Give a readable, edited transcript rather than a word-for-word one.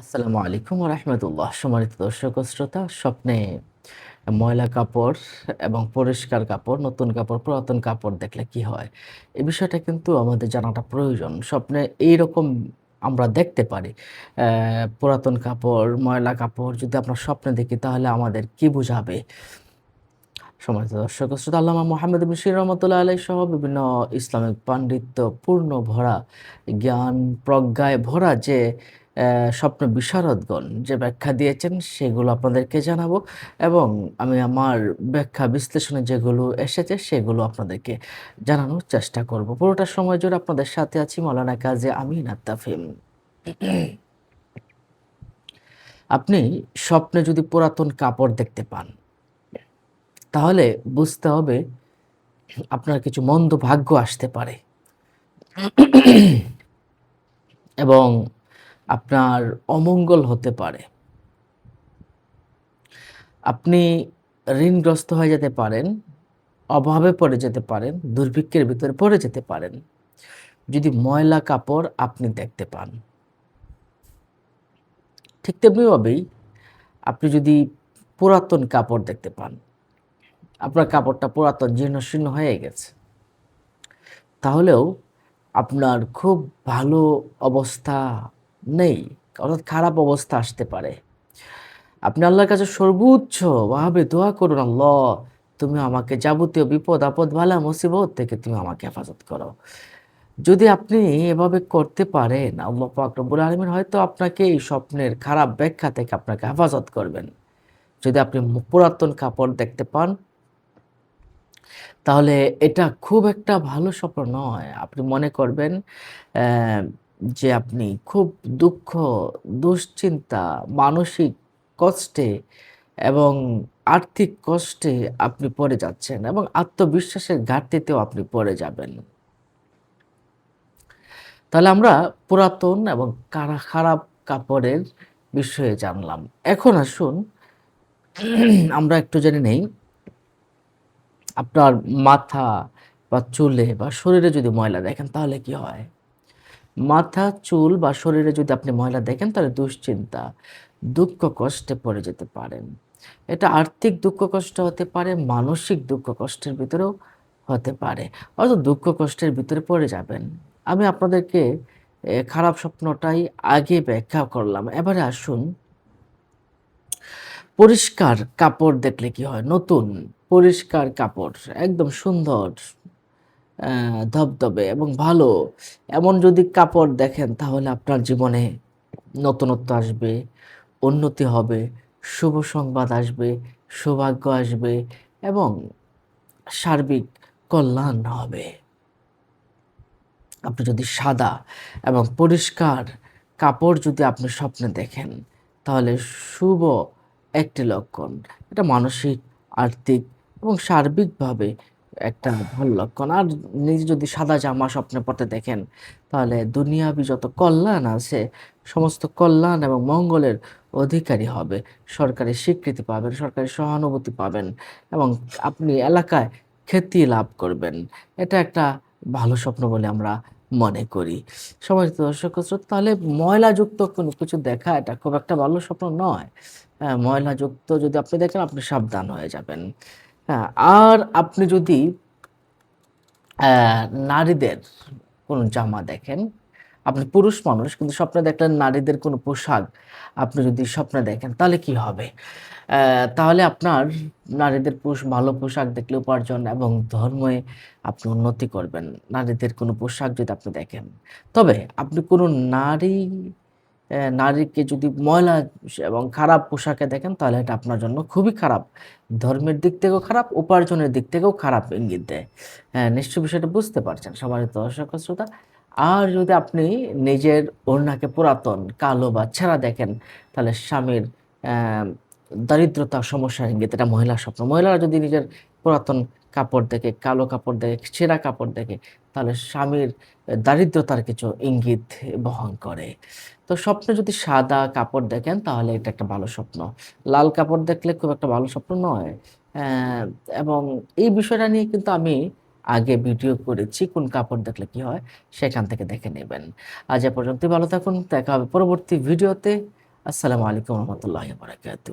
আসসালামু আলাইকুম ওয়া রাহমাতুল্লাহ। সম্মানিত দর্শক ও শ্রোতা, স্বপ্নে ময়লা কাপড় এবং পরিষ্কার কাপড়, নতুন কাপড়, পুরাতন কাপড় দেখলে কি হয়? এই বিষয়টা কিন্তু আমাদের জানাটা প্রয়োজন। স্বপ্নে এইরকম আমরা দেখতে পারি। পুরাতন কাপড়, ময়লা কাপড় যদি আমরা স্বপ্নে দেখি তাহলে আমাদের কি বুঝাবে? সম্মানিত দর্শক ও শ্রোতা, আল্লামা মুহাম্মদ বশির রহমতুল্লাহ আলাইহি সহ বিভিন্ন ইসলামিক পাণ্ডিত্য পূর্ণ ভরা, জ্ঞান প্রজ্ঞায় ভরা যে স্বপ্ন বিশারদগণ যে ব্যাখ্যা দিয়েছেন সেগুলো আপনাদেরকে জানাবো এবং আমি আমার ব্যাখ্যা বিশ্লেষণে যেগুলো এসেছে সেগুলো আপনাদেরকে জানানোর চেষ্টা করব। পুরোটা সময় জুড়ে আপনাদের সাথে আছি মাওলানা কাজী আমিন আত্তাফিম। আপনি স্বপ্নে যদি পুরাতন কাপড় দেখতে পান, তাহলে বুঝতে হবে আপনার কিছু মন্দ ভাগ্য আসতে পারে এবং আপনার অমঙ্গল হতে পারে। আপনি ঋণগ্রস্ত হয়ে যেতে পারেন, অভাবে পড়ে যেতে পারেন, দুর্ভিক্ষের ভিতরে পড়ে যেতে পারেন। যদি ময়লা কাপড় আপনি দেখতে পান। ঠিক তেমনিভাবেই আপনি যদি পুরাতন কাপড় দেখতে পান, আপনার কাপড়টা পুরাতন জীর্ণশীর্ণ হয়ে গেছে। তাহলেও আপনার খুব ভালো অবস্থা নেই, অর্থাৎ খারাপ অবস্থা আসতে পারে। আপনি আল্লাহর কাছে সর্বোচ্চভাবে দোয়া করুন, আল্লাহ তুমি আমাকে যাবতীয় বিপদ আপদ বালা মুসিবত থেকে তুমি আমাকে হেফাজত করো। যদি আপনি এভাবে করতে পারেন, আল্লাহ পাক রব্বুল আলামিন হয়তো আপনাকে এই স্বপ্নের খারাপ ব্যাখ্যা থেকে আপনাকে হেফাজত করবেন। যদি আপনি পুরাতন কাপড় দেখতে পান, তাহলে এটা খুব একটা ভালো স্বপ্ন নয়। আপনি মনে করবেন অ্যা যে আপনি খুব দুঃখ, দুশ্চিন্তা, মানসিক কষ্টে এবং আর্থিক কষ্টে আপনি পড়ে যাচ্ছেন এবং আত্মবিশ্বাসের ঘাটতিতেও আপনি পড়ে যাবেন। তাহলে আমরা পুরাতন এবং খারাপ কাপড়ের বিষয়ে জানলাম। এখন আসুন আমরা একটু জেনে নেই আপনার মাথা বা চুলে বা শরীরে যদি ময়লা দেখেন তাহলে কি হয়? মাথা, চুল বা শরীরে যদি আপনি ময়লা দেখেন তাহলে দুশ্চিন্তা, দুঃখ কষ্টে পড়ে যেতে পারেন। এটা আর্থিক দুঃখ কষ্ট হতে পারে, মানসিক দুঃখ কষ্টের ভিতরেও হতে পারে। হয়তো দুঃখ কষ্টের ভিতরে পড়ে যাবেন। আমি আপনাদেরকে খারাপ স্বপ্নটাই আগে ব্যাখ্যা করলাম। এবারে আসুন পরিষ্কার কাপড় দেখলে কি হয়? নতুন পরিষ্কার কাপড় একদম সুন্দর ধবধবে এবং ভালো এমন যদি কাপড় দেখেন তাহলে আপনার জীবনে নতুনত্ব আসবে, উন্নতি হবে, শুভ সংবাদ আসবে, সৌভাগ্য আসবে এবং সার্বিক কল্যাণ হবে। আপনি যদি সাদা এবং পরিষ্কার কাপড় যদি আপনি স্বপ্নে দেখেন, তাহলে শুভ একটি লক্ষণ। এটা মানসিক, আর্থিক এবং সার্বিকভাবে একটা ভালো লক্ষণ। আর নিজে যদি সাদা জামা স্বপ্নে পড়তে দেখেন, তাহলে দুনিয়াবি যত কল্যাণ আছে, সমস্ত কল্যাণ এবং মঙ্গলের অধিকারী হবে। সরকারি স্বীকৃতি পাবেন, সরকারি সহানুভূতি পাবেন এবং আপনি এলাকায় খ্যাতি লাভ করবেন। এটা একটা ভালো স্বপ্ন বলে আমরা মনে করি। সম্মানিত দর্শক ও শ্রোতা, তাহলে ময়লাযুক্ত কোনো কিছু দেখা এটা খুব একটা ভালো স্বপ্ন নয়। হ্যাঁ, ময়লাযুক্ত যদি আপনি দেখেন আপনি সাবধান হয়ে যাবেন। হ্যাঁ, আর আপনি যদি অ্যা নারীদের কোনো জামা দেখেন, আপনি পুরুষ মানুষ কিন্তু স্বপ্নে দেখলেন নারীদের কোনো পোশাক আপনি যদি স্বপ্নে দেখেন তাহলে কি হবে? তাহলে আপনার নারীদের ভালো পোশাক দেখলে উপার্জন এবং ধর্মে আপনি উন্নতি করবেন। নারীদের কোনো পোশাক যদি আপনি দেখেন। তবে আপনি কোনো নারীকে যদি ময়লা এবং খারাপ পোশাকে দেখেন তাহলে এটা আপনার জন্য খুবই খারাপ। ধর্মের দিক থেকেও খারাপ, উপার্জনের দিক থেকেও খারাপ ইঙ্গিত দেয়। হ্যাঁ, নিশ্চয়ই বিষয়টা বুঝতে পারছেন সম্মানিত দর্শক ও শ্রোতা। আর যদি আপনি নিজের ওড়নাকে পুরাতন, কালো বা ছেঁড়া দেখেন তাহলে স্বামীর অ্যা দারিদ্রতা সমস্যার ইঙ্গিত। এটা মহিলার স্বপ্ন। মহিলারা যদি নিজের পুরাতন কাপড় দেখে, কালো কাপড় দেখে, ছেঁড়া কাপড় দেখে তাহলে স্বামীর দারিদ্রতার কিছু ইঙ্গিত বহন করে। তো স্বপ্নে যদি সাদা কাপড় দেখেন তাহলে এটা একটা ভালো স্বপ্ন। লাল কাপড় দেখলে খুব একটা ভালো স্বপ্ন নয়। অ্যা এবং এই বিষয়টা নিয়ে কিন্তু আমি আগে ভিডিও করেছি। কোন কাপড় দেখলে কি হয়? সেখান থেকে দেখে নেবেন। আজ এ পর্যন্তই ভালো থাকুন। দেখা হবে পরবর্তী ভিডিওতে। আসসালামু আলাইকুম রহমতুল্লাহ বারাকাতু।